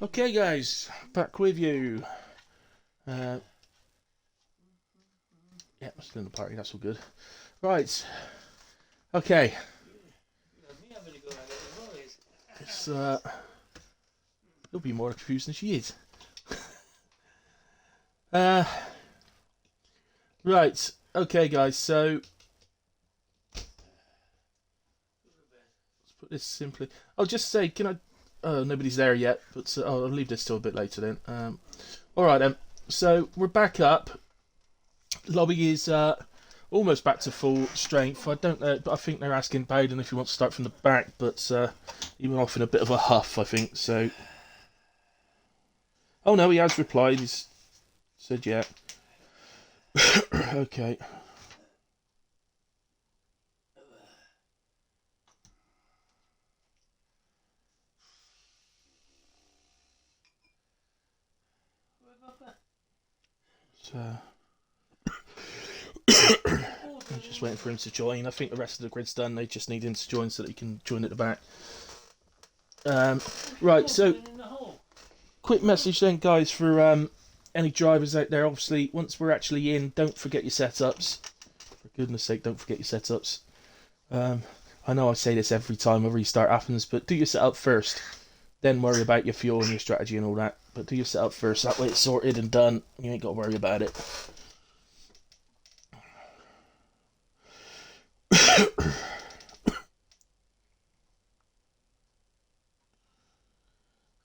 Okay, guys, back with you. Uh, yeah, still in the party. That's all good. Right. Okay. It's it'll be more confused than she is. Uh, right. Okay, guys. So let's put this simply. I'll just say, can I? Oh, nobody's there yet, but I'll leave this till a bit later then. All right then. So we're back up. Lobby is almost back to full strength. I don't know, but I think they're asking Bowden if he wants to start from the back, but he went off in a bit of a huff, I think. So, oh no, he has replied. He's said yeah. Okay. So, I'm just waiting for him to join. I think the rest of the grid's done. They just need him to join so that he can join at the back. Right. So, quick message then, guys, for any drivers out there. Obviously, once we're actually in, don't forget your setups. For goodness sake, don't forget your setups. I know I say this every time a restart happens, but do your setup first. Then worry about your fuel and your strategy and all that. But do your setup first. That way it's sorted and done. You ain't got to worry about it.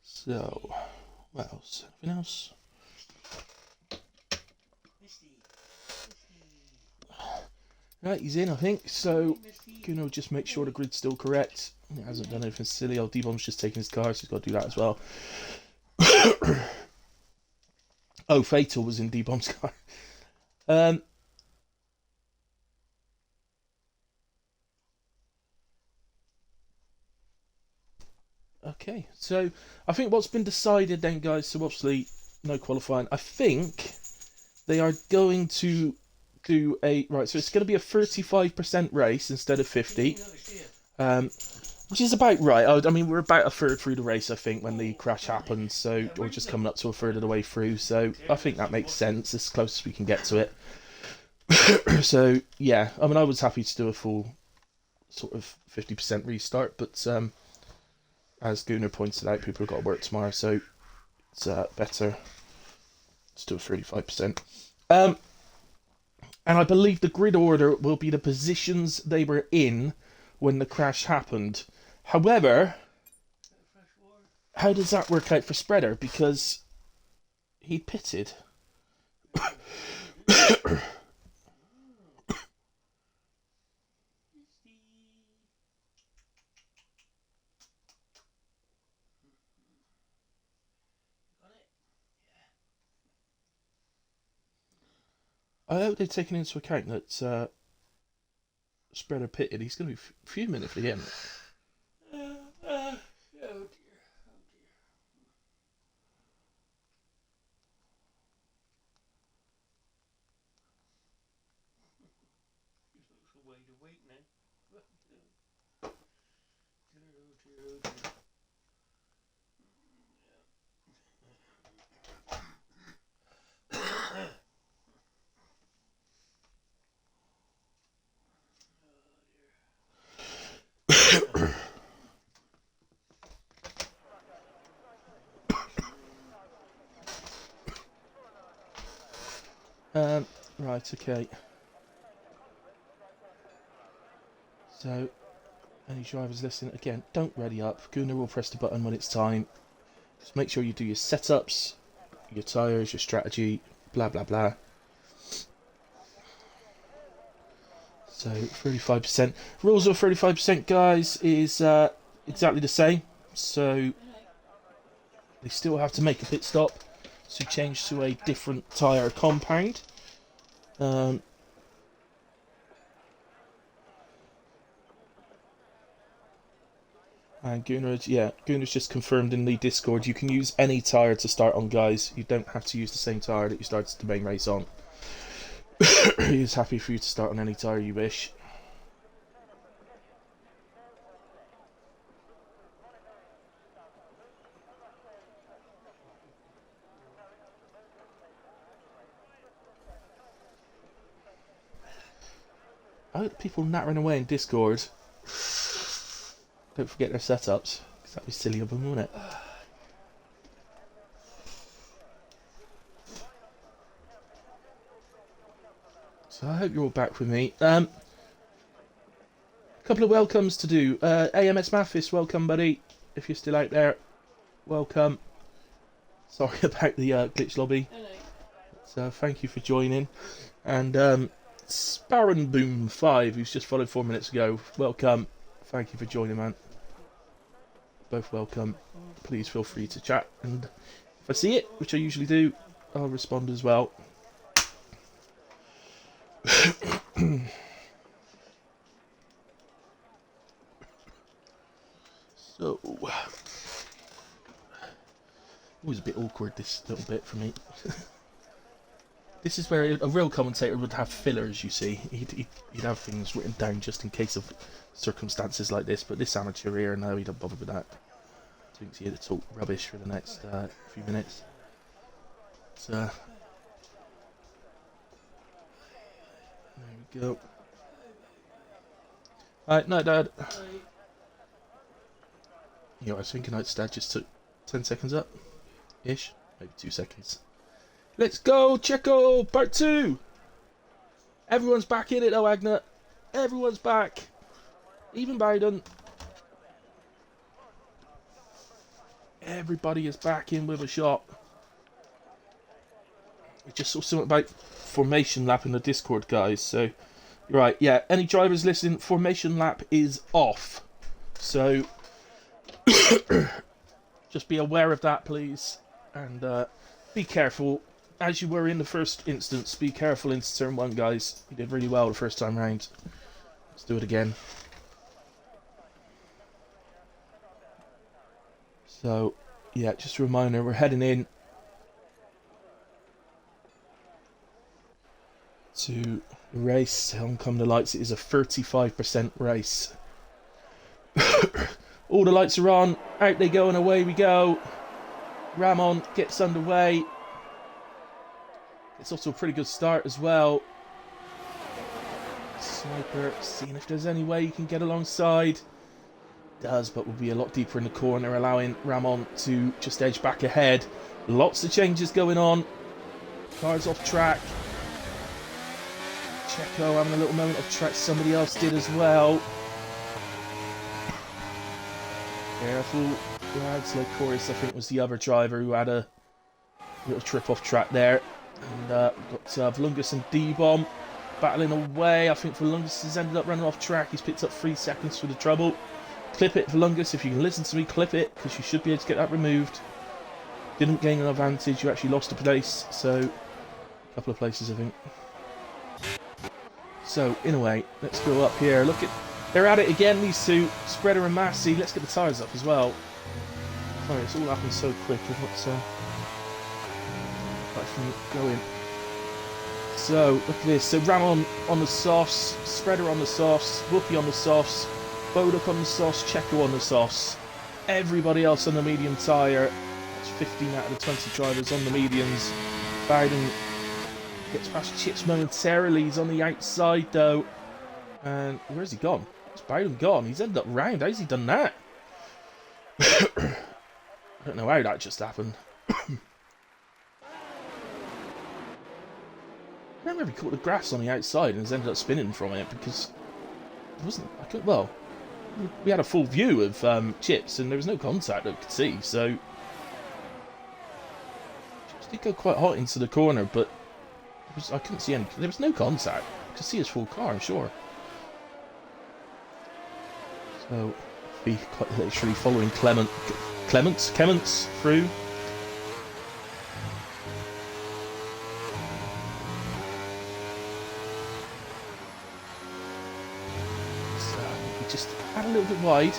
So, what else? Anything else? Right, he's in, I think. So, just make sure the grid's still correct. He hasn't done anything silly. Oh, D-Bomb's just taking his car, so he's got to do that as well. Oh, Fatal was in D-Bomb's car. Um, okay, so I think what's been decided then, guys, so obviously no qualifying. I think they are going to do a right. So it's going to be a 35% race instead of 50, um, which is about right. I mean, we're about a third through the race, I think, when the crash happened. So we're just coming up to a third of the way through. So I think that makes sense. As close as we can get to it. So yeah, I mean, I was happy to do a full sort of 50% restart, but as Gunnar pointed out, people have got to work tomorrow, so it's better. Let's do a 35%. And I believe the grid order will be the positions they were in when the crash happened. However, how does that work out for Spreader? Because he pitted. I hope they've taken into account that Spreader pitted. He's going to be fuming if he didn't. Right, okay. So, any drivers listening, again, don't ready up. Gunnar will press the button when it's time. Just make sure you do your setups, your tyres, your strategy, blah blah blah. So 35%. Rules of 35%, guys, is exactly the same. So they still have to make a pit stop to change to a different tyre compound. Um, and Gunnar's just confirmed in the Discord you can use any tyre to start on, guys. You don't have to use the same tyre that you started the main race on. He's happy for you to start on any tyre you wish. people nattering away in Discord don't forget their setups, because that'd be silly of them, wouldn't it? So I hope you're all back with me. A couple of welcomes to do. AMS Mathis, welcome, buddy. If you're still out there, welcome. Sorry about the glitch lobby. Hello. So thank you for joining. And Sparrenboom5, who's just followed 4 minutes ago, welcome. Thank you for joining, man. Both welcome. Please feel free to chat, and if I see it, which I usually do, I'll respond as well. So, always a bit awkward, this little bit for me. This is where a real commentator would have fillers, you see. He'd have things written down just in case of circumstances like this, but this amateur here, no, he don't bother with that. Thinks he had to talk rubbish for the next few minutes. So, there we go. Alright, night, Dad. You know, I was thinking Dad just took 10 seconds up. Ish. Maybe 2 seconds. Let's go, Checo! Part 2! Everyone's back in it though, Agna. Everyone's back. Even Biden. Everybody is back in with a shot. I just saw something about formation lap in the Discord, guys. So, right, yeah. Any drivers listening, formation lap is off. So, just be aware of that, please. And be careful. As you were in the first instance, be careful into turn 1, guys. You did really well the first time round. Let's do it again. So, yeah, just a reminder, we're heading in to the race. On come the lights, it is a 35% race. All the lights are on, out they go and away we go. Ramon gets underway. It's also a pretty good start as well. Sniper, seeing if there's any way you can get alongside. Does, but will be a lot deeper in the corner, allowing Ramon to just edge back ahead. Lots of changes going on. Cars off track. Checo having a little moment of track. Somebody else did as well. Careful, lads. Like Chorus, I think, was the other driver who had a little trip off track there. And we've got Volungus and D-Bomb battling away. I think Volungus has ended up running off track. He's picked up 3 seconds for the trouble. Clip it, Volungus, if you can listen to me, clip it, because you should be able to get that removed. Didn't gain an advantage, you actually lost a place, so a couple of places, I think. So, in a way, let's go up here. Look at, they're at it again, these two, Spreader and Massey. Let's get the tyres up as well. Sorry, it's all happened so quick. What's going? So, look at this. So, Ramon on the softs, Spreader on the softs, Whoopi on the softs, Boduk on the softs, Checo on the softs. Everybody else on the medium tyre. It's 15 out of the 20 drivers on the mediums. Biden gets past Chips momentarily. He's on the outside though. And where's he gone? Where's Biden gone? He's ended up round. How's he done that? I don't know how that just happened. I don't remember he caught the grass on the outside and has ended up spinning from it because it wasn't. Well, we had a full view of Chips and there was no contact that we could see, so Chips did go quite hot into the corner, but I couldn't see any. There was no contact. I could see his full car, I'm sure. So be quite literally following Clements through. Just add a little bit wide.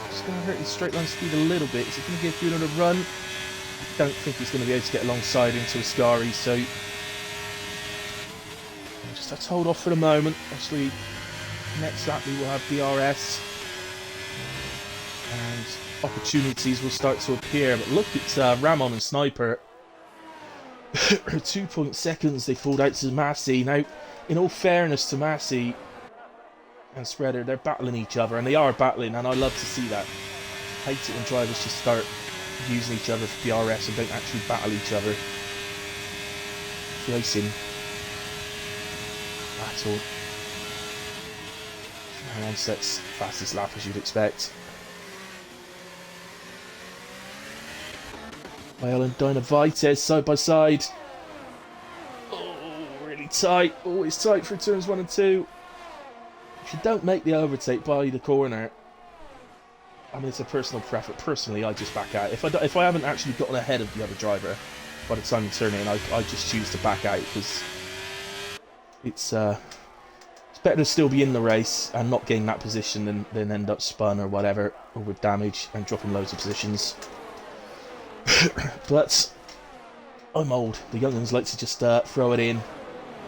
Just going to hurt his straight line speed a little bit. Is he going to give you another run? I don't think he's going to be able to get alongside into Ascari, so just have to hold off for the moment. Obviously, next lap we will have DRS and opportunities will start to appear. But look at Ramon and Sniper. 2 seconds they pulled out to Massey. Now, in all fairness to Massey, and Spreader, they're battling each other, and they are battling, and I love to see that. I hate it when drivers just start using each other for PRS and don't actually battle each other. Racing at all. And sets fastest lap as you'd expect. Mael and Dinah Vites side by side. Oh, really tight. Oh, it's tight through turns 1 and 2. If you don't make the overtake by the corner, I mean, it's a personal preference. Personally, I just back out. If I haven't actually gotten ahead of the other driver by the time you turn in, I just choose to back out, because it's better to still be in the race and not gain that position than end up spun or whatever, or with damage and dropping loads of positions. But I'm old. The young'uns like to just throw it in,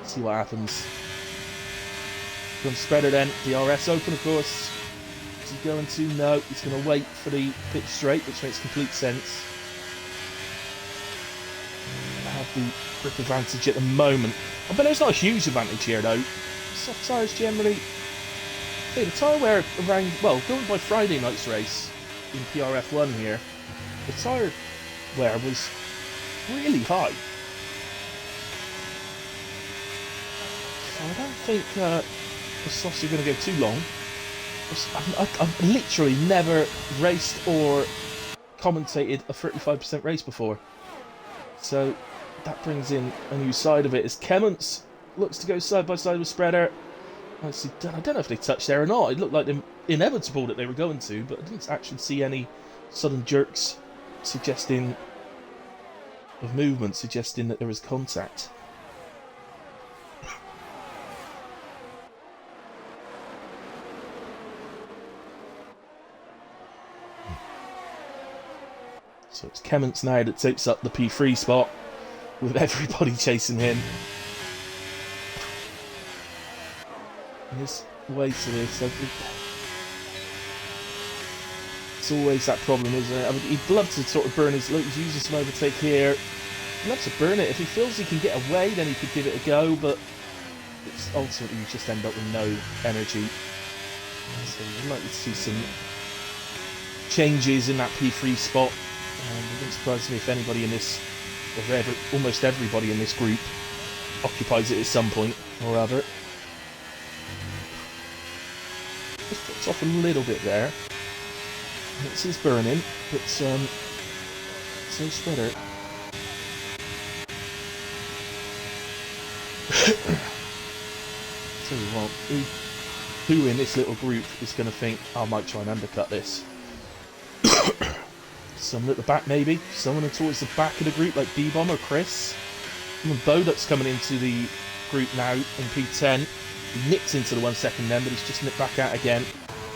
see what happens. From Spreader then, DRS open of course. Is he going to? No, he's going to wait for the pit straight, which makes complete sense. I have the grip advantage at the moment. I bet there's not a huge advantage here though. Soft tyres generally. Okay, the tyre wear around, well, going by Friday night's race in HRF1 here, the tyre wear was really high. So I don't think the softs are going to go too long. I've literally never raced or commentated a 35% race before. So that brings in a new side of it, as Kemmons looks to go side by side with Spreader. I don't know if they touched there or not. It looked like inevitable that they were going to, but I didn't actually see any sudden jerks suggesting of movement, suggesting that there was contact. So it's Kemmons now that takes up the P3 spot, with everybody chasing him. There's ways to this. It's always that problem, isn't it? I mean, he'd love to sort of burn his look. He's using some overtake here. He'd love to burn it. If he feels he can get away, then he could give it a go, but it's ultimately you just end up with no energy. So we'd like to see some changes in that P3 spot. It wouldn't surprise me if anybody in this, or almost everybody in this group, occupies it at some point or other. Just drops off a little bit there. It's his burning, but so Spreader. Tell you what, who in this little group is going to think, I might try and undercut this? Someone at the back maybe, someone towards the back of the group like D-Bomb or Chris. Even Boduk's coming into the group now in P10. He nipped into the 1 second then, but he's just nipped back out again.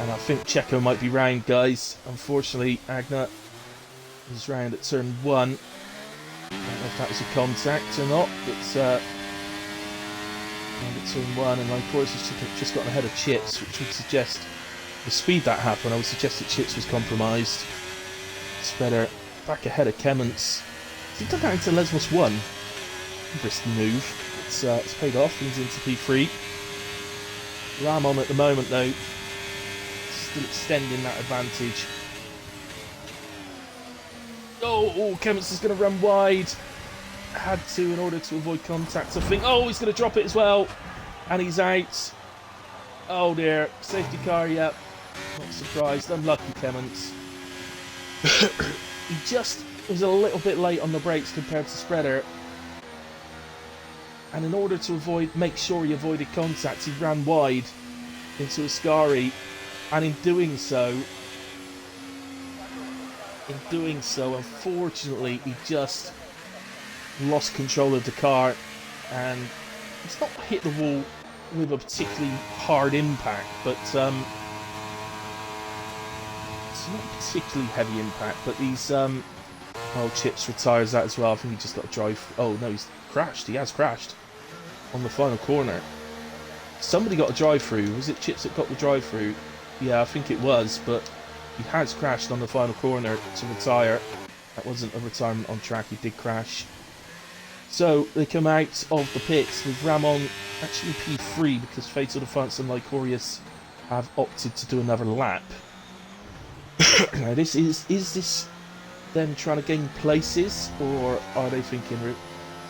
And I think Checo might be round, guys. Unfortunately, Agna is round at turn 1. I don't know if that was a contact or not, but round at turn 1, and of course he's just gotten ahead of Chips, which would suggest the speed that happened. I would suggest that Chips was compromised. Spreader back ahead of Kemmons. He took that into Lesmos 1. Risky move. It's paid off. He's into P3. Ram on at the moment though. Still extending that advantage. Oh, Kemmons is going to run wide. Had to in order to avoid contact. I think. Oh, he's going to drop it as well. And he's out. Oh dear. Safety car, yep. Not surprised. Unlucky Kemmons. He just was a little bit late on the brakes compared to Spreader, and in order to make sure he avoided contact, he ran wide into Ascari, and in doing so, unfortunately, he just lost control of the car, and it's not hit the wall with a particularly hard impact, but it's not a particularly heavy impact, but these Chips retires that as well. I think he just got a drive. Oh no, he's crashed. He has crashed on the final corner. Somebody got a drive through. Was it Chips that got the drive through? Yeah, I think it was, but he has crashed on the final corner to retire. That wasn't a retirement on track, he did crash. So they come out of the pits with Ramon actually P3 because Fatal Defiance and Lycorius have opted to do another lap. Now, this is this them trying to gain places, or are they thinking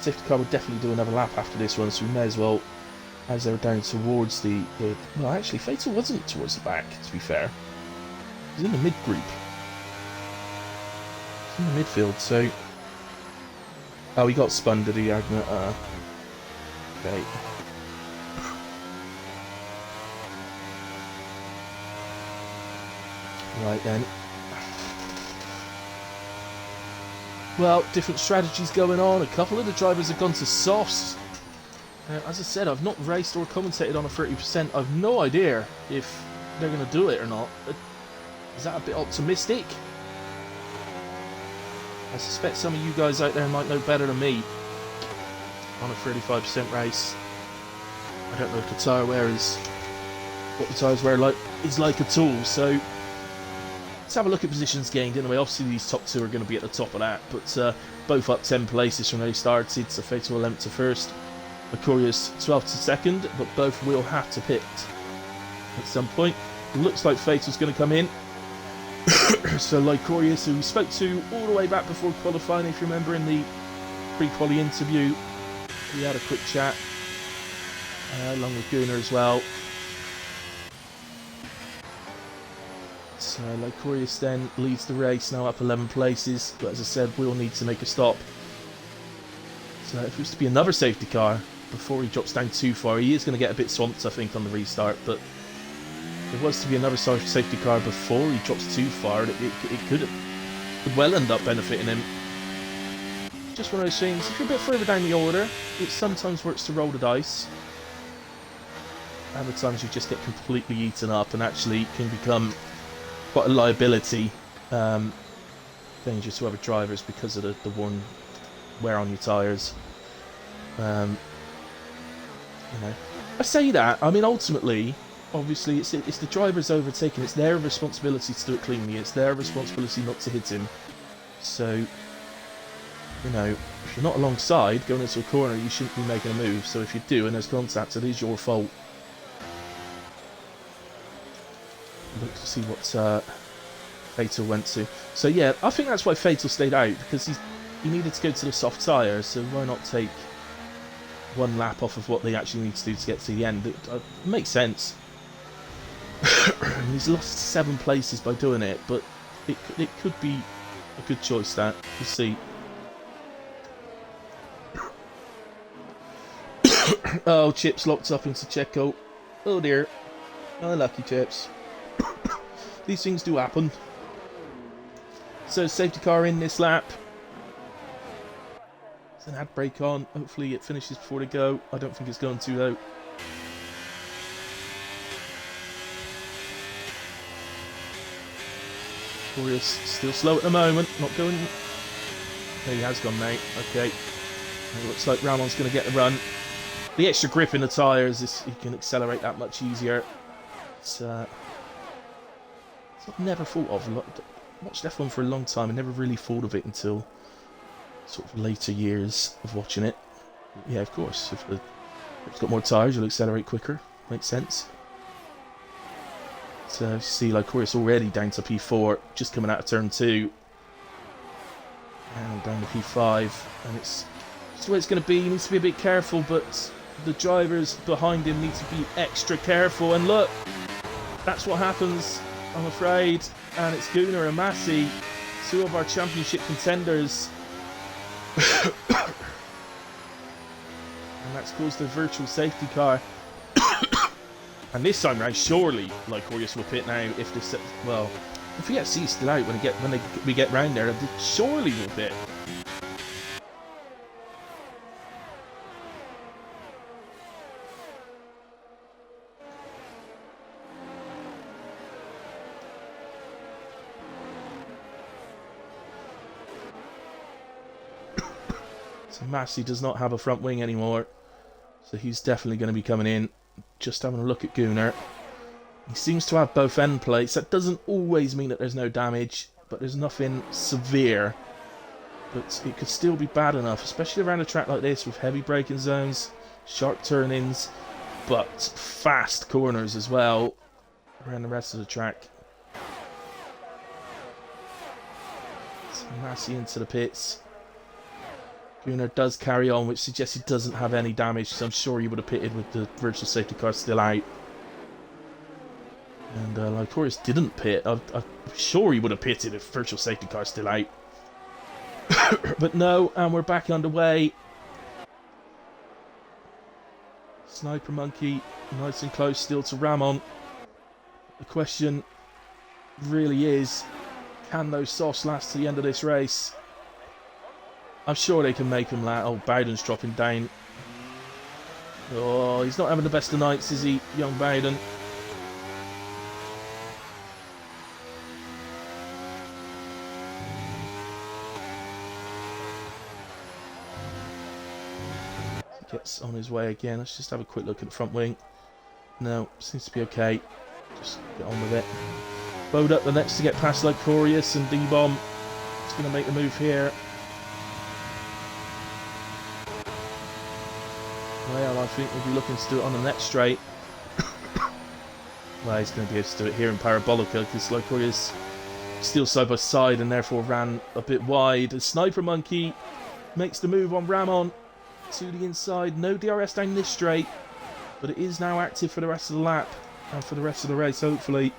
safety car would definitely do another lap after this one, so we may as well, as they're down towards the well, actually, Fatal wasn't towards the back, to be fair. He's in the mid group. He's in the midfield, so. Oh, he got spun, did he, Agnet? Okay. Right then. Well, different strategies going on. A couple of the drivers have gone to softs. As I said, I've not raced or commentated on a 30%. I've no idea if they're going to do it or not. Is that a bit optimistic? I suspect some of you guys out there might know better than me on a 35% race. I don't know if the tyre wear is what the tyres wear is like at all. So let's have a look at positions gained. Anyway, obviously these top two are going to be at the top of that, but both up 10 places from where they started. So Fatal 11th to first, Mercurius 12th to second, but both will have to pit at some point. It looks like Fatal's going to come in. So Lycorius, who we spoke to all the way back before qualifying, if you remember in the pre-quali interview, we had a quick chat along with Gunnar as well. So Lycorius then leads the race, now up 11 places, but as I said, we'll need to make a stop. So if it was to be another safety car before he drops down too far, he is going to get a bit swamped, I think, on the restart, but if it was to be another safety car before he drops too far, it could well end up benefiting him. Just one of those things, if you're a bit further down the order, it sometimes works to roll the dice. Other times you just get completely eaten up and actually can become quite a liability, dangerous to other drivers because of the worn wear on your tyres. You know, I say that, I mean, ultimately, obviously, it's the driver's overtaking. It's their responsibility to do it cleanly. It's their responsibility not to hit him. So, you know, if you're not alongside, going into a corner, you shouldn't be making a move. So if you do and there's contact, it is your fault. Look to see what Fatal went to. So yeah, I think that's why Fatal stayed out, because he needed to go to the soft tyre. So why not take one lap off of what they actually need to do to get to the end? It makes sense. He's lost 7 places by doing it, but it could be a good choice, that. We'll see. Oh, Chips locked up into Checo. Oh dear. Oh, lucky Chips. These things do happen. So, safety car in this lap. There's an handbrake on. Hopefully it finishes before they go. I don't think it's going to, though. Glorious still slow at the moment, not going. There he has gone now. Okay. It looks like Ramon's going to get the run. The extra grip in the tyres, he can accelerate that much easier. It's not never thought of. I watched F1 for a long time and never really thought of it until sort of later years of watching it. Yeah, of course. If it's got more tyres, you'll accelerate quicker. Makes sense. So, see, Lycorius already down to P4, just coming out of turn 2. And down to P5. And it's just the way it's going to be. He needs to be a bit careful, but the drivers behind him need to be extra careful. And look, that's what happens, I'm afraid. And it's Gunnar and Massey, 2 of our championship contenders. And that's caused a virtual safety car. And this time round, surely Lycorius will pit now. If this, well, if we get C still out when we get round there, surely we'll pit. So Massey does not have a front wing anymore, so he's definitely going to be coming in. Just having a look at Gunnar. He seems to have both end plates. That doesn't always mean that there's no damage, but there's nothing severe. But it could still be bad enough, especially around a track like this with heavy braking zones, sharp turn-ins, but fast corners as well. around the rest of the track. Massey into the pits. Gunnar does carry on, which suggests he doesn't have any damage, so I'm sure he would have pitted with the virtual safety car still out. And Lycorius didn't pit. I'm sure he would have pitted if virtual safety car still out. But no, and we're back underway. Sniper Monkey, nice and close still to Ramon. The question really is, can those softs last to the end of this race? I'm sure they can make him last. Oh, Bowden's dropping down. Oh, he's not having the best of nights, is he, young Bowden? Gets on his way again. Let's just have a quick look at the front wing. No, seems to be okay. Just get on with it. Bowed up the next to get past Lycorius, and D-Bomb is going to make the move here. Well, I think we'll be looking to do it on the next straight. Well, he's going to be able to do it here in Parabolica because Lycorius still side by side and therefore ran a bit wide. The Sniper Monkey makes the move on Ramon to the inside. No DRS down this straight, but it is now active for the rest of the lap and for the rest of the race, hopefully.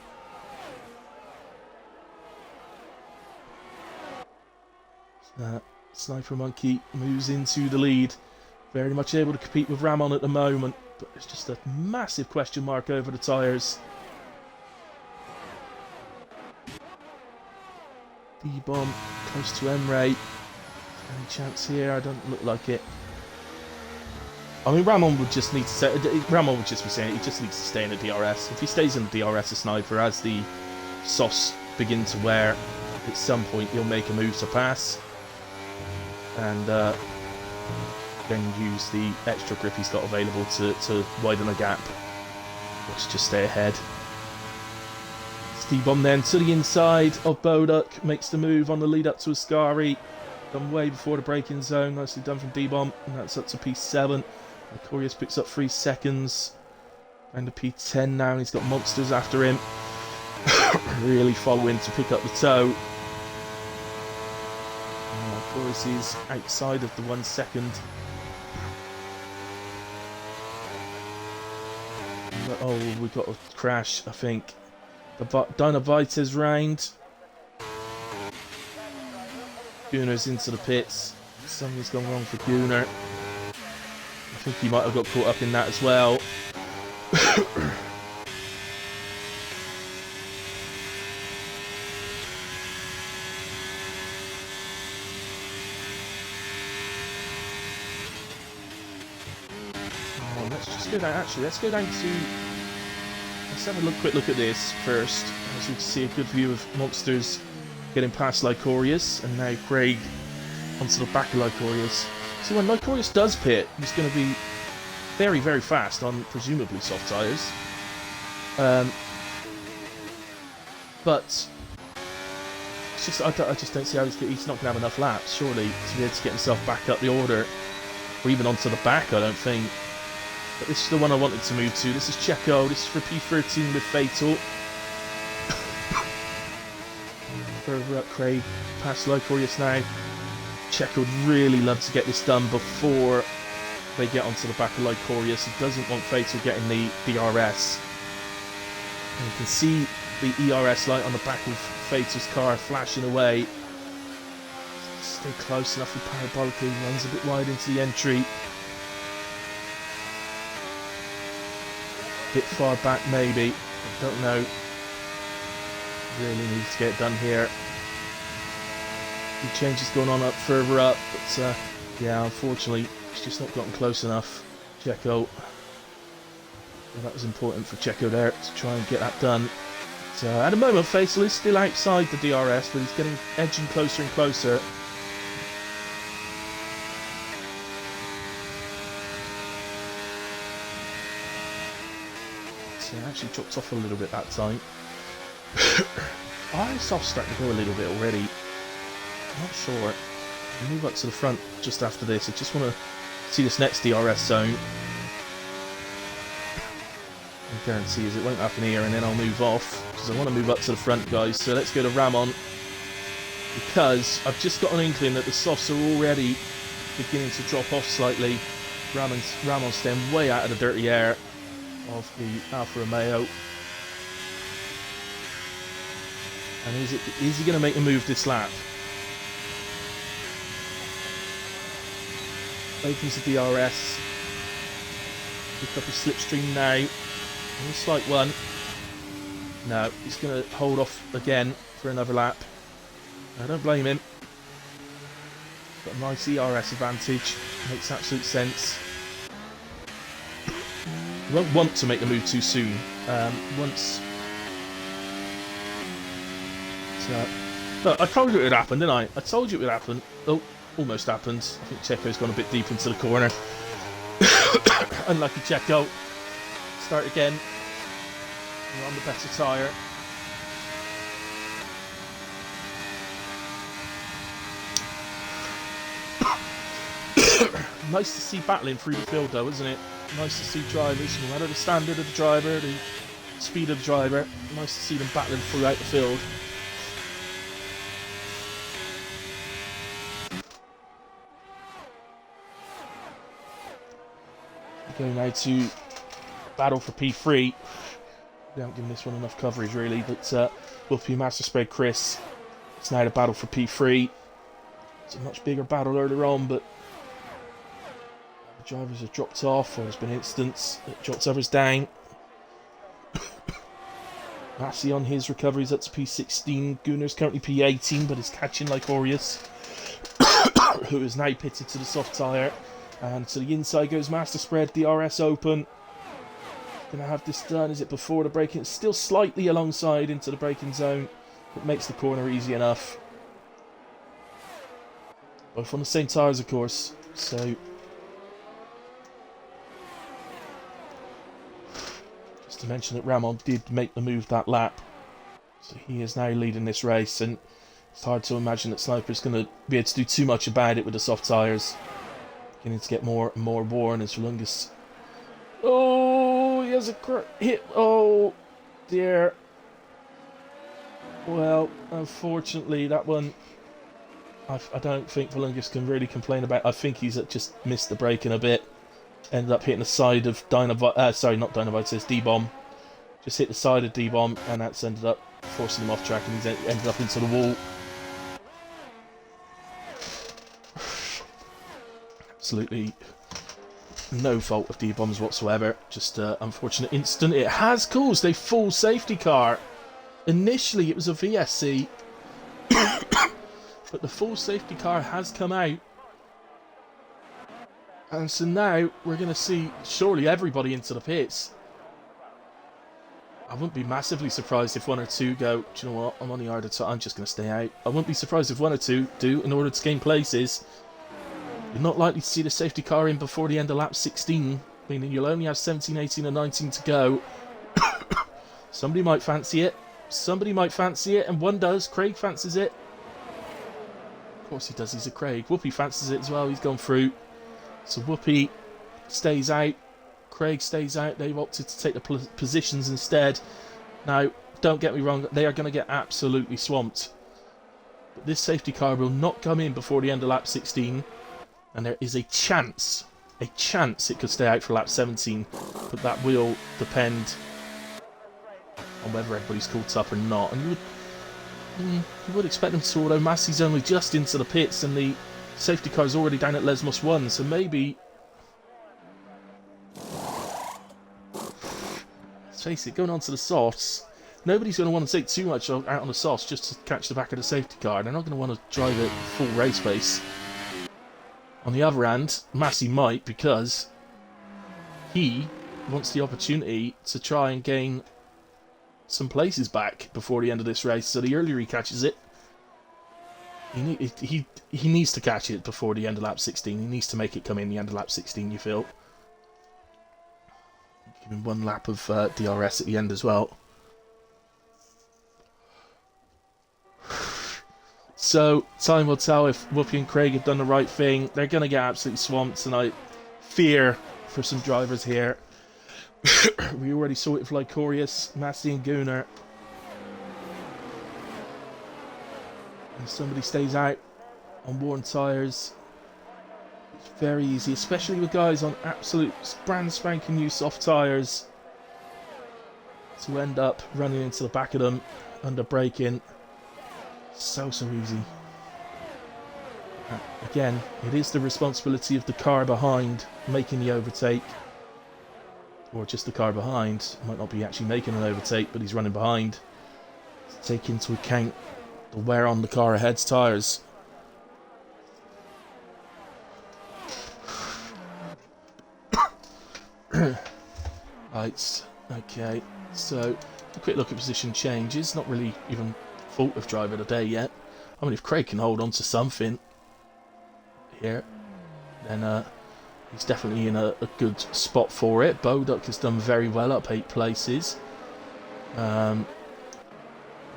Sniper Monkey moves into the lead. Very much able to compete with Ramon at the moment, but there's just a massive question mark over the tyres. D-Bomb close to Emre. Any chance here? I don't look like it. I mean, Ramon would just need to say. Ramon would just be saying he just needs to stay in the DRS. If he stays in the DRS, a Sniper, as the softs begin to wear, at some point he'll make a move to pass, and then use the extra grip he's got available to widen the gap. Let's just stay ahead. D-Bomb then to the inside of Boduk, makes the move on the lead up to Ascari. Done way before the braking zone. Nicely done from D-Bomb, and that's up to P7. Lycorius picks up 3 seconds. Down to P10 now, and he's got monsters after him. Really following to pick up the toe. Lycorius is outside of the 1 second. Oh, we got a crash, I think. The Dynavites round. Gunnar's into the pits. Something's gone wrong for Gunnar. I think he might have got caught up in that as well. Oh, let's just go down. Actually, let's go down to. Let's have a quick look at this first, as we can see a good view of monsters getting past Lycorius, and now Craig onto the back of Lycorius. So when Lycorius does pit, he's going to be very, very fast on presumably soft tyres. But it's just, I just don't see how he's not going to have enough laps, surely, to be able to get himself back up the order, or even onto the back, I don't think. But this is the one I wanted to move to. This is Checo. This is for P13 with Fatal. Further up, Craig past Lycorius now. Checo would really love to get this done before they get onto the back of Lycorius. He doesn't want Fatal getting the DRS. And you can see the ERS light on the back of Fatal's car flashing away. Stay close enough with Parabolica. He runs a bit wide into the entry. Bit far back maybe, I don't know. Really needs to get it done here. The changes going on up further up, but yeah, unfortunately it's just not gotten close enough. Checo, well, that was important for Checo there to try and get that done. So at the moment Faisal is still outside the DRS, but he's getting edging closer and closer. So actually dropped off a little bit that time. I saw starting to go a little bit already. I'm not sure. I'll move up to the front just after this. I just want to see this next DRS zone. And guarantee is it won't happen here, and then I'll move off, because I want to move up to the front, guys. So let's go to Ramon, because I've just got an inkling that the softs are already beginning to drop off slightly. Ramon's staying way out of the dirty air of the Alfa Romeo. And is he going to make a move this lap? Opens the DRS. Pick up a slipstream now. A slight one. No, he's going to hold off again for another lap. I don't blame him. Got a nice ERS advantage. Makes absolute sense. You won't want to make the move too soon. Once... Look, I told you it would happen, didn't I? I told you it would happen. Oh, almost happened. I think Checo's gone a bit deep into the corner. Unlucky Checo. Start again. We're on the better tyre. Nice to see battling through the field though, isn't it? Nice to see drivers, no matter the standard of the driver, the speed of the driver, nice to see them battling throughout the field. Go now to battle for P3. We haven't given this one enough coverage really, but Whoopi, Master Spread, Chris. It's now the battle for P3. It's a much bigger battle earlier on, but the drivers have dropped off, or there's been instance that dropped others down. Massey on his recoveries up to P16. Gunner's currently P18, but is catching like Aureus, who is now pitted to the soft tyre. And to the inside goes Master Spread, DRS open. Gonna have this done. Is it before the braking? It's still slightly alongside into the braking zone. It makes the corner easy enough. Both on the same tyres, of course. So just to mention that Ramon did make the move that lap. So he is now leading this race, and it's hard to imagine that Sniper's going to be able to do too much about it with the soft tyres. Beginning to get more and more worn as Lungus. Oh, he has a hit. Oh, dear. Well, unfortunately, that one, I don't think Volungus can really complain about. I think he's just missed the braking a bit. Ended up hitting the side of sorry, not Dynavite, it says D-Bomb. Just hit the side of D-Bomb, and that's ended up forcing him off track, and he's ended up into the wall. Absolutely no fault of D-Bombs whatsoever. Just an unfortunate incident. It has caused a full safety car. Initially it was a VSC, but the full safety car has come out. And so now we're going to see surely everybody into the pits. I wouldn't be massively surprised if one or two go, do you know what, I'm on the harder side, I'm just going to stay out. I wouldn't be surprised if one or two do in order to gain places. You're not likely to see the safety car in before the end of lap 16, meaning you'll only have 17, 18 and 19 to go. Somebody might fancy it. Somebody might fancy it, and one does. Craig fancies it. Of course he does, he's a Craig. Whoopi fancies it as well, he's gone through. So Whoopi stays out. Craig stays out. They've opted to take the positions instead. Now, don't get me wrong, they are going to get absolutely swamped. But this safety car will not come in before the end of lap 16. And there is a chance it could stay out for lap 17, but that will depend on whether everybody's caught up or not. And you would expect them to, although Massey's only just into the pits and the safety car's already down at Lesmos 1, so maybe... Let's face it, going on to the softs, nobody's going to want to take too much out on the softs just to catch the back of the safety car. They're not going to want to drive it full race pace. On the other hand, Massey might, because he wants the opportunity to try and gain some places back before the end of this race. So the earlier he catches it, he needs to catch it before the end of lap 16. He needs to make it come in the end of lap 16, you feel. Give him one lap of DRS at the end as well. So, time will tell if Whoopi and Craig have done the right thing. They're going to get absolutely swamped, and I fear for some drivers here. We already saw it with Lycorius, Massey and Gunnar. And somebody stays out on worn tyres, it's very easy, especially with guys on absolute brand spanking new soft tyres, to end up running into the back of them under braking. So easy. Again, it is the responsibility of the car behind making the overtake, or just the car behind. Might not be actually making an overtake, but he's running behind, to take into account the wear on the car ahead's tyres. Right, okay, so a quick look at position changes. Not really even fault of driver of the day yet. I mean, if Craig can hold on to something here, then he's definitely in a good spot for it. Boduck has done very well, up 8 places.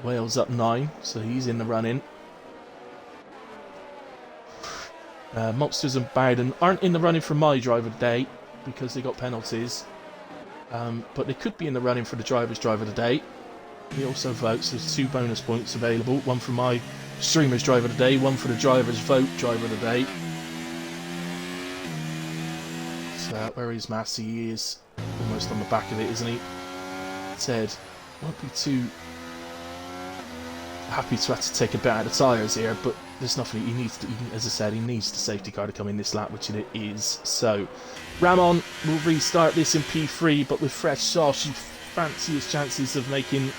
Wales up 9, so he's in the running. Monsters and Bowden aren't in the running for my driver today because they got penalties. But they could be in the running for the driver's driver today. He also votes. There's 2 bonus points available. One for my streamer's driver today, one for the driver's vote driver today. So where is Massey? He is almost on the back of it, isn't he? Ted won't be too happy to have to take a bit out of the tyres here, but there's nothing he needs to, as I said, he needs the safety car to come in this lap, which it is. So Ramon will restart this in P3, but with fresh sauce, you fancy his chances of making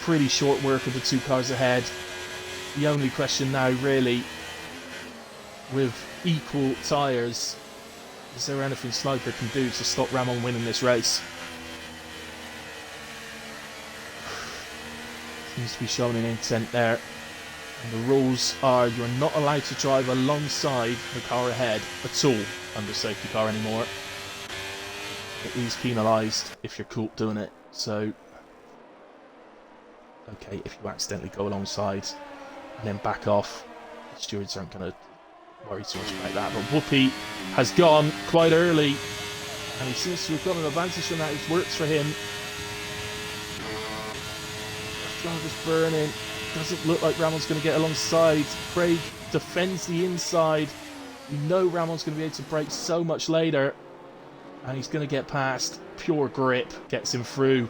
pretty short work of the 2 cars ahead. The only question now, really, with equal tyres, is there anything Sniper can do to stop Ramon winning this race? Seems to be showing an intent there. And the rules are you're not allowed to drive alongside the car ahead at all under safety car anymore. It is penalised if you're caught doing it. So, okay, if you accidentally go alongside and then back off, the stewards aren't going to worry too much about that. But Whoopi has gone quite early, and he seems to have got an advantage from that. It works for him. Driver's burning. Doesn't look like Ramon's going to get alongside. Craig defends the inside. You know Ramon's going to be able to brake so much later, and he's going to get past. Pure grip gets him through.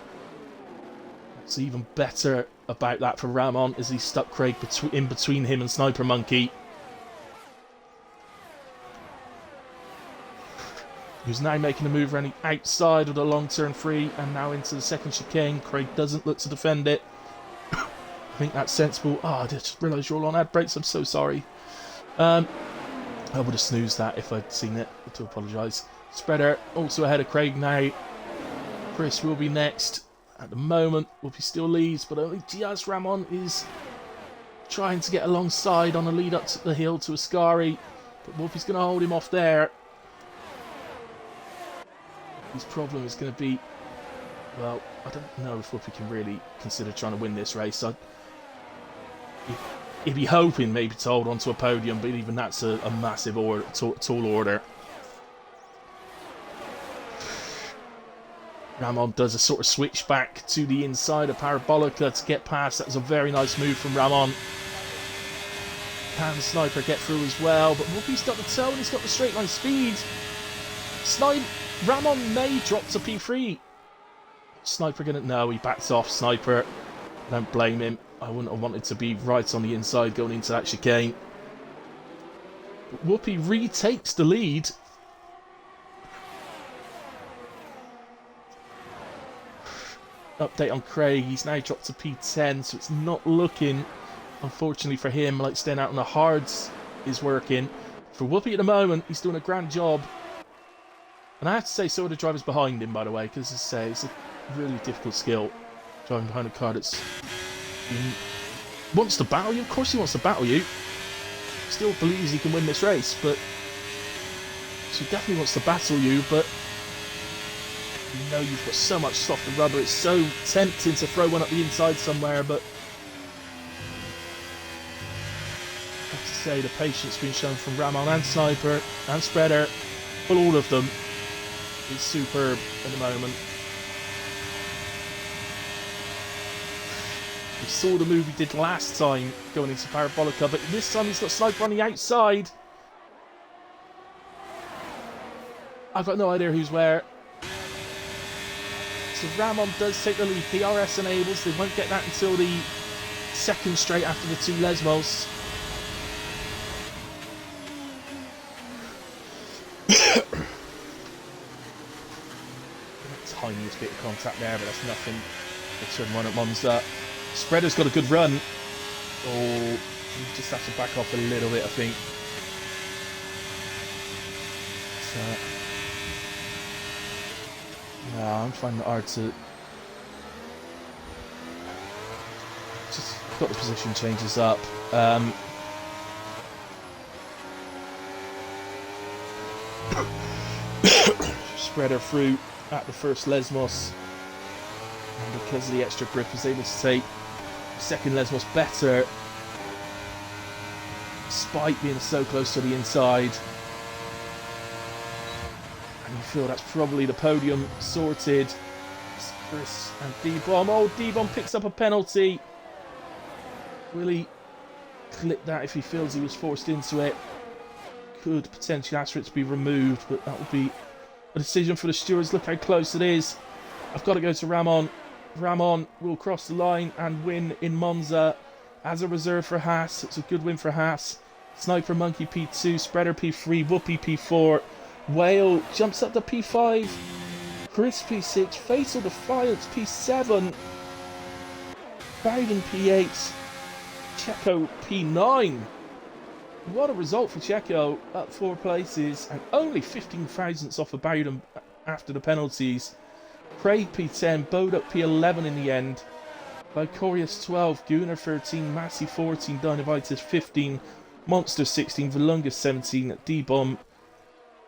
What's even better about that for Ramon is he stuck Craig in between him and Sniper Monkey, who's now making a move around the outside of the long turn 3 and now into the second chicane. Craig doesn't look to defend it. I think that's sensible. Oh, I just realised you're all on ad brakes. I'm so sorry. I would have snoozed that if I'd seen it. I do apologise. Spreader also ahead of Craig now. Chris will be next. At the moment, Whoopi still leads, but only Diaz Ramon is trying to get alongside on a lead up to the hill to Ascari. But Whoopi's going to hold him off there. His problem is going to be, well, I don't know if Whoopi can really consider trying to win this race. He'd be hoping maybe to hold on to a podium, but even that's a massive order, tall order. Ramon does a sort of switch back to the inside of Parabolica to get past. That was a very nice move from Ramon. Can Sniper get through as well? But Whoopi's got the toe and he's got the straight line speed. Ramon may drop to P3. Sniper gonna... No, he backs off. Sniper. Don't blame him. I wouldn't have wanted to be right on the inside going into that chicane. But Whoopi retakes the lead. Update on Craig. He's now dropped to P10, so it's not looking, unfortunately for him, like staying out on the hards is working. For Whoopi at the moment, he's doing a grand job. And I have to say, so are the drivers behind him, by the way, because as I say, it's a really difficult skill driving behind a car that's wants to battle you. Of course he wants to battle you. Still believes he can win this race, but so he definitely wants to battle you, but you know you've got so much softer rubber, it's so tempting to throw one up the inside somewhere, but I have to say the patience being shown from Ramon and Sniper and Spreader, well, all of them, is superb at the moment. saw the move he did last time going into Parabolica, but this time he's got Sniper on the outside. I've got no idea who's where. So Ramon does take the lead. DRS enables. They won't get that until the second straight after the 2 Lesmos. Tiniest bit of contact there, but that's nothing. The turn 1 at Monza. Spreader's got a good run. Oh, you just have to back off a little bit, I think. Yeah, I'm finding it hard to just got the position changes up. Spreader through at the first Lesmos, and because of the extra grip, was able to take the second Lesmos better, despite being so close to the inside. And you feel that's probably the podium sorted. Chris and D-Bomb. Oh, D-Bomb picks up a penalty. Will he clip that if he feels he was forced into it? Could potentially ask for it to be removed, but that would be a decision for the stewards. Look how close it is. I've got to go to Ramon. Ramon will cross the line and win in Monza as a reserve for Haas. It's a good win for Haas. Sniper Monkey P2, Spreader P3, Whoopi P4. Whale jumps up to P5. Chris P6, Fatal Defiance P7. Bowden P8. Checo P9. What a result for Checo, up 4 places and only 15 thousandths off of Bowden after the penalties. Craig P10, Boduk P11 in the end. Vicorious 12, Gunnar 13, Massey 14, Dynavitis 15, Monster 16, Valunga 17, D-Bomb.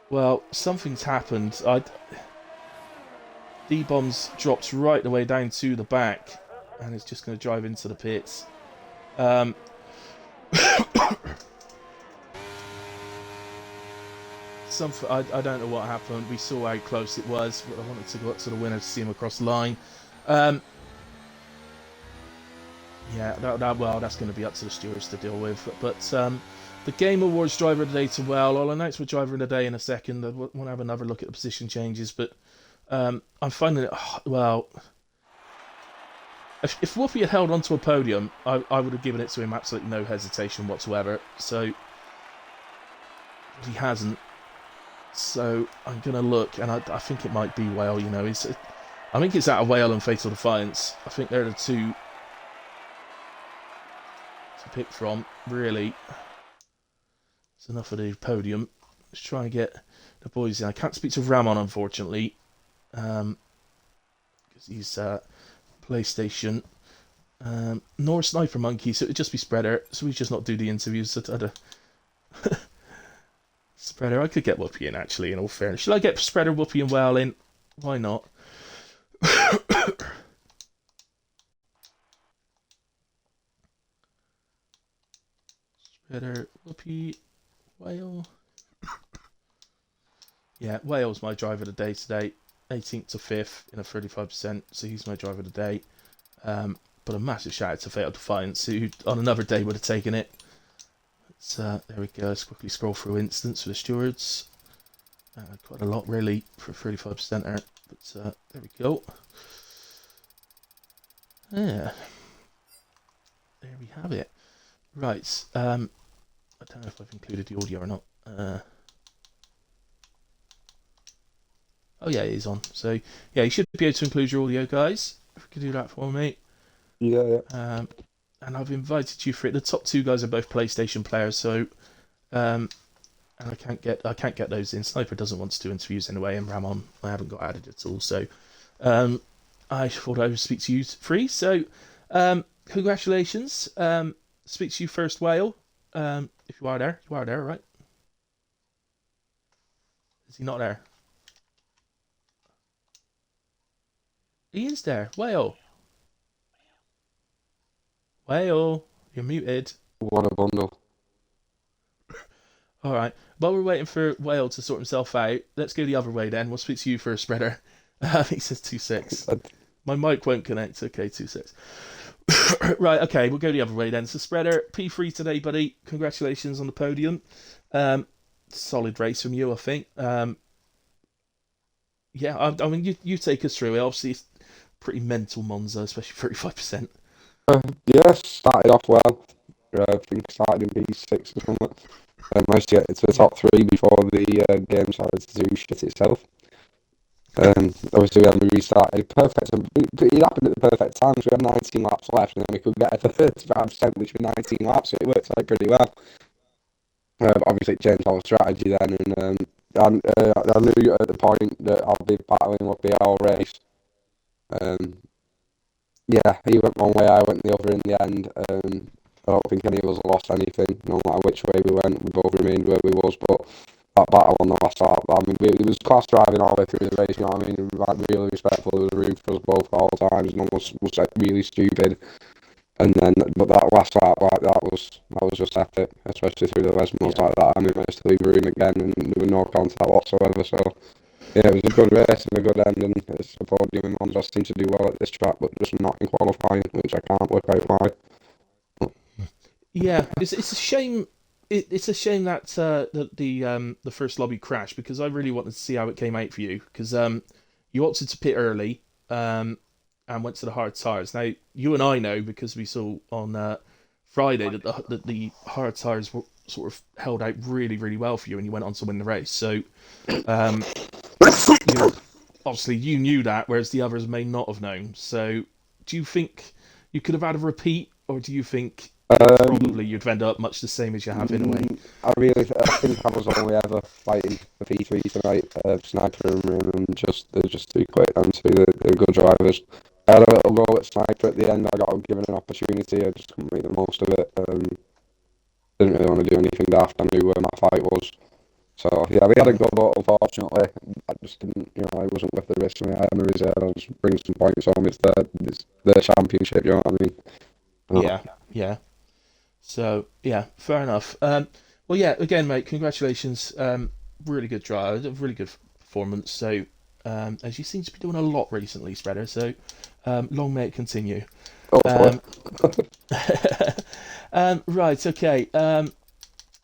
Well, something's happened. D-Bomb's drops right the way down to the back and it's just going to drive into the pits. I don't know what happened. We saw how close it was, but I wanted to go up to the winner to see him across the line. Yeah, well, that's going to be up to the stewards to deal with. But the Game Awards Driver of the Day to Well. I'll announce my Driver of the Day in a second. I want to have another look at the position changes, but I'm finding it, well, if Whoopi had held onto a podium, I would have given it to him absolutely no hesitation whatsoever. So, but he hasn't. So I'm going to look, and I think it might be Whale, you know. I think it's out of Whale and Fatal Defiance. I think they're the two to pick from, really. It's enough of the podium. Let's try and get the boys in. I can't speak to Ramon, unfortunately, because he's PlayStation. Nor Sniper Monkey, so it'd just be Spreader. So we just not do the interviews. Spreader, I could get Whoopi in, actually, in all fairness. Should I get Spreader, Whoopi and Whale in? Why not? Spreader, Whoopi, Whale. Yeah, Whale's my driver of the day today. 18th to 5th in a 35%, so he's my driver of the day. But a massive shout out to Fatal Defiance, who on another day would have taken it. There we go. Let's quickly scroll through instance for the stewards. Quite a lot, really, for 35% there. But there we go. Yeah. There we have it. Right. I don't know if I've included the audio or not. Oh, yeah, it is on. So, yeah, you should be able to include your audio, guys. If you could do that for me. Yeah. And I've invited you for it. The top 2 guys are both PlayStation players, so and I can't get those in. Sniper doesn't want to do interviews anyway, and Ramon I haven't got added at all. So I thought I would speak to you free. So congratulations. Speak to you first, Whale. If you are there, right? Is he not there? He is there, Whale. Whale, you're muted. What a bundle. Alright, while we're waiting for Whale to sort himself out, let's go the other way then. We'll speak to you first, Spreader. He says 2.6. My mic won't connect. Okay, 2.6. Right, okay, we'll go the other way then. So, Spreader, P3 today, buddy. Congratulations on the podium. Um, Solid race from you, I think. Yeah, I mean, you take us through it. Obviously, it's pretty mental Monza, especially 35%. Yeah, started off well. I think started in P6 or something. Managed to get to the Yeah, top three before the game started to do shit itself. Obviously, we had a restart. Perfect. It happened at the perfect time. So we had 19 laps left, and then we could get a 35%, which was 19 laps. So it worked out pretty well. Obviously, it changed our strategy then, I knew at the point that I'd be battling with the whole race. Um, yeah, he went one way, I went the other in the end. I don't think any of us lost anything, no matter which way we went. We both remained where we was, but that battle on the last lap, I mean, it was class driving all the way through the race, you know what I mean? Like, really respectful, there was room for us both at all times, no one was like, really stupid. And then, but that last lap, like, that was just epic, especially through the Lesmos yeah, like that. I mean, managed to leave room again, and there was no contact whatsoever, so... Yeah, it was a good race and a good end, and it's a podium in Monza seems to do well at this track, but just not in qualifying, which I can't work out why. yeah. It's a shame. It's a shame that the first lobby crashed because I really wanted to see how it came out for you because you opted to pit early and went to the hard tires. Now you and I know because we saw on Friday that the hard tires were sort of held out really well for you and you went on to win the race. So um, you know, obviously you knew that, whereas the others may not have known. So, do you think you could have had a repeat, or do you think Um, probably you'd end up much the same as you have in a way? I think I was only ever fighting for P3 tonight. Sniper and Raymond, they're just too quick and they're good drivers. I had a little go at Sniper at the end. I got given an opportunity. I just couldn't make the most of it. Didn't really want to do anything daft. I knew where my fight was. So yeah, we had a Mm. go, but unfortunately, I just didn't. I wasn't with the risk. I am a reserve. I'll just bring some points home. It's their championship. You know what I mean? Uh, Yeah, yeah. So yeah, fair enough. Well, yeah. Again, mate, congratulations. Really good drive, a really good performance. So, as you seem to be doing a lot recently, Spreader. So, long may it continue. Hopefully. Um, right. Okay.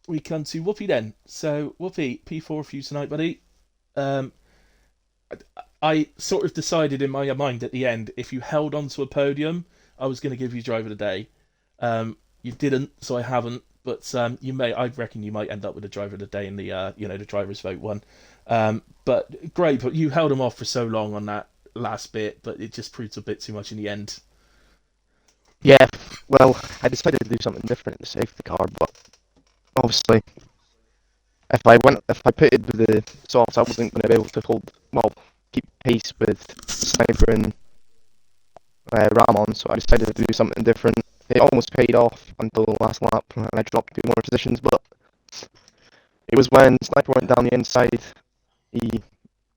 We come to Whoopi then. So Whoopi, P4 for you tonight, buddy. Um, I sort of decided in my mind at the end, if you held on to a podium, I was going to give you driver of the day. You didn't, so I haven't. But you may, I reckon, you might end up with a driver of the day in the, the drivers' vote one. But great, but you held them off for so long on that last bit, but it just proved a bit too much in the end. Yeah, well, I decided to do something different to save the car, but obviously, if I pitted with the softs, I wasn't going to be able to keep pace with Sniper and Ramon, so I decided to do something different. It almost paid off until the last lap, and I dropped 2 more positions, but it was when Sniper went down the inside, he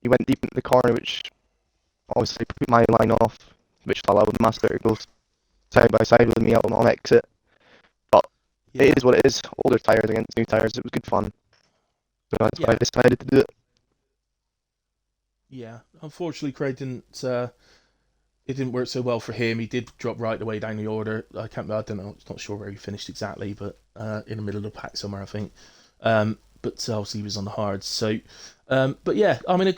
he went deep into the corner, which obviously put my line off, which allowed the Master to go side by side with me out on exit. But Yeah, it is what it is. Older tires against new tires. It was good fun. So that's why I yeah, decided to do it. yeah. Unfortunately, Craig didn't. It didn't work so well for him. He did drop right away down the order. I don't know. Not sure where he finished exactly, but in the middle of the pack somewhere, I think. But obviously he was on the hards. So, but yeah, I mean,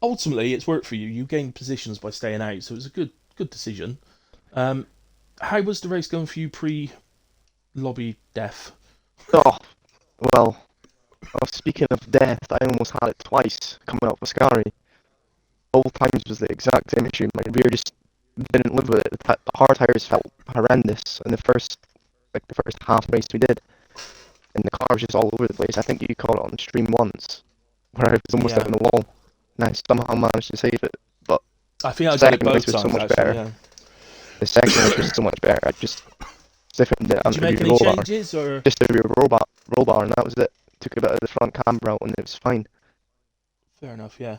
ultimately it's worked for you. You gained positions by staying out, so it was a good decision. Um, how was the race going for you pre lobby death? Oh, well, speaking of death, I almost had it twice coming up with Scary. Both times was the exact same issue. My rear just didn't live with it. The hard tires felt horrendous in the first half race we did, and the car was just all over the place. I think you caught it on stream once, where I was almost Yeah, hitting the wall, and I somehow managed to save it. But I think the I got it second race both was so times much actually. better. Yeah. The second race was so much better. I just stiffened it Did you under make the any roll bar. changes or? Just a rear roll bar, and that was it. Took a bit of the front camber out, and it was fine. Fair enough. Yeah.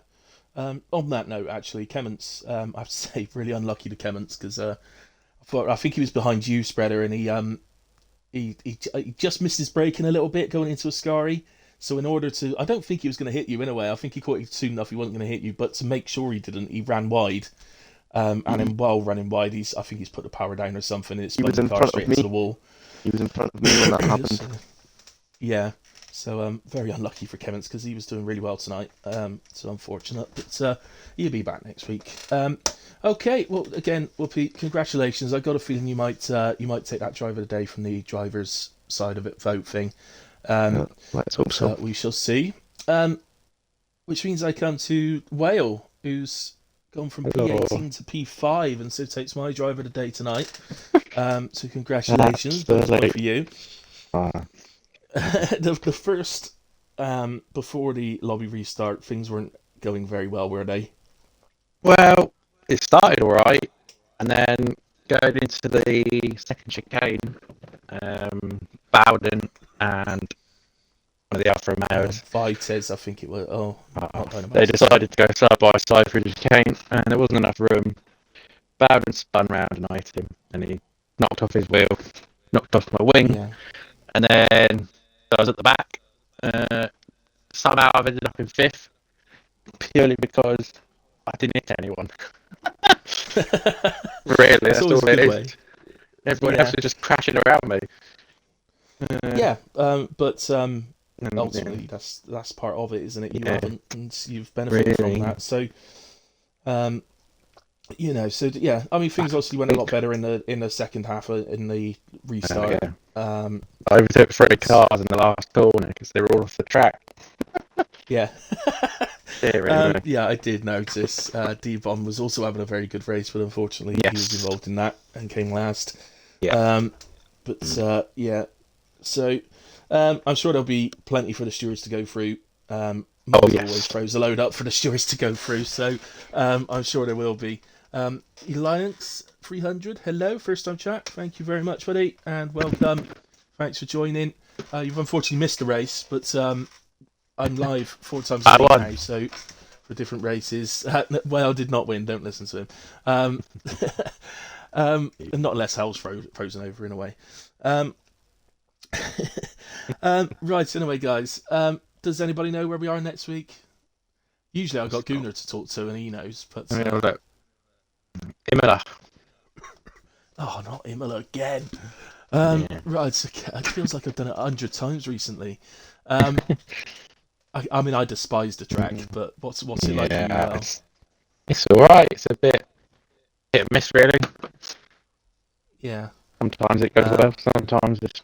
On that note, actually, Clements, I have to say, really unlucky to Clements because I think he was behind you, Spreader, and he just missed his braking a little bit going into Ascari. So in order to, I don't think he was going to hit you in a way. I think he caught you soon enough. He wasn't going to hit you, but to make sure he didn't, he ran wide. And then while running wide, I think he's put the power down or something, and it He spun was the in car front straight of into me. the wall. He was in front of me when that happened. So, yeah, so very unlucky for Kemmins because he was doing really well tonight. So unfortunate, but he'll be back next week. Okay, well again, Whoopi, congratulations. I got a feeling you might take that driver of the day from the driver's side of it vote thing. Let's hope so. We shall see. Which means I come to Whale, who's gone from Hello. P18 to P5, and so takes my driver of the day tonight. So congratulations, That's both late. for you. Ah, The first, before the lobby restart, things weren't going very well, were they? Well, it started all right, and then going into the second chicane, Bowden and one of the Alfa Romeos, Vites, I think it was. Oh, not Dynamite. they decided to go side by side through the chicane, and there wasn't enough room. Bowden spun round and I hit him, and he knocked off his wheel, knocked off my wing, Yeah. and then I was at the back. Somehow I've ended up in fifth, purely because I didn't hit anyone. Really, that's always all a it good is. way. Everyone else was just crashing around me. Yeah, but And, ultimately that's part of it, isn't it? You Yeah. haven't, and you've benefited from Really. that. So, so yeah, I mean, things obviously went a lot better in the second half in the restart. yeah. Um, I overtook 3 cars in the last corner because they were all off the track. yeah. Anyway. Yeah, I did notice. D-Bomb was also having a very good race, but unfortunately he was Yes. involved in that and came last. Yeah. Yeah. So I'm sure there'll be plenty for the stewards to go through. Mike yes. always throws a load up for the stewards to go through, so I'm sure there will be. Alliance 300, hello, first time chat. Thank you very much, buddy, and welcome. Thanks for joining. You've unfortunately missed the race, but I'm live 4 times a I week won. now, so for different races. Well, did not win. Don't listen to him. Not unless hell's frozen over in a way. Right. Anyway, guys. Does anybody know where we are next week? Usually, I've got Gunnar to talk to, and he knows. But Look. Imola. oh, not Imola again. Yeah. Right. Okay. It feels like I've done it 100 times recently. I mean, I despise the track, but what's it like for you? Yeah, Well? it's alright. It's a bit hit and miss, really. Yeah. Sometimes it goes well, sometimes it's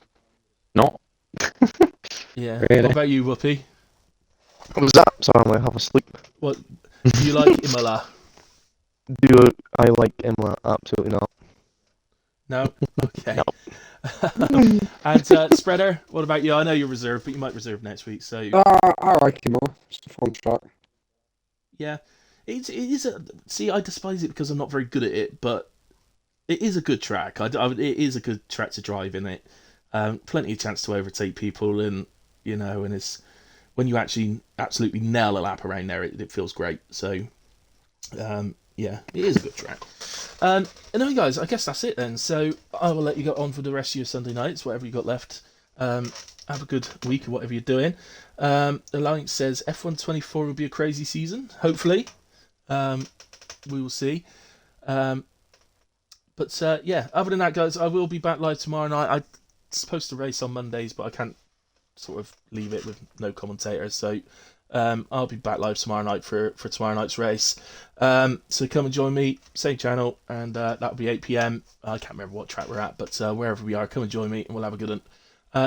not. Yeah. Really? What about you, Whoopi? What was that? Sorry, I'm like half asleep. What do you like Imola? Do I like Imola? Absolutely not. No? Okay. No. And Spreader, what about you? I know you're reserved, but you might reserve next week. So I like him more. It's a fun track. yeah, it is. See, I despise it because I'm not very good at it, but it is a good track. It is a good track to drive in it. Plenty of chance to overtake people, and and it's when you actually absolutely nail a lap around there, it feels great. So yeah, it is a good track. Anyway, guys, I guess that's it then. So I will let you go on for the rest of your Sunday nights, whatever you got left. Have a good week or whatever you're doing. Alliance says F124 will be a crazy season. Hopefully, we will see. But yeah, other than that, guys, I will be back live tomorrow night. I'm supposed to race on Mondays, but I can't sort of leave it with no commentator. So I'll be back live tomorrow night for tomorrow night's race. So come and join me, same channel, and that'll be 8 p.m. I can't remember what track we're at, but wherever we are, come and join me, and we'll have a good one.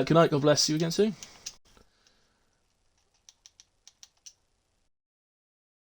Good night. God bless you again soon.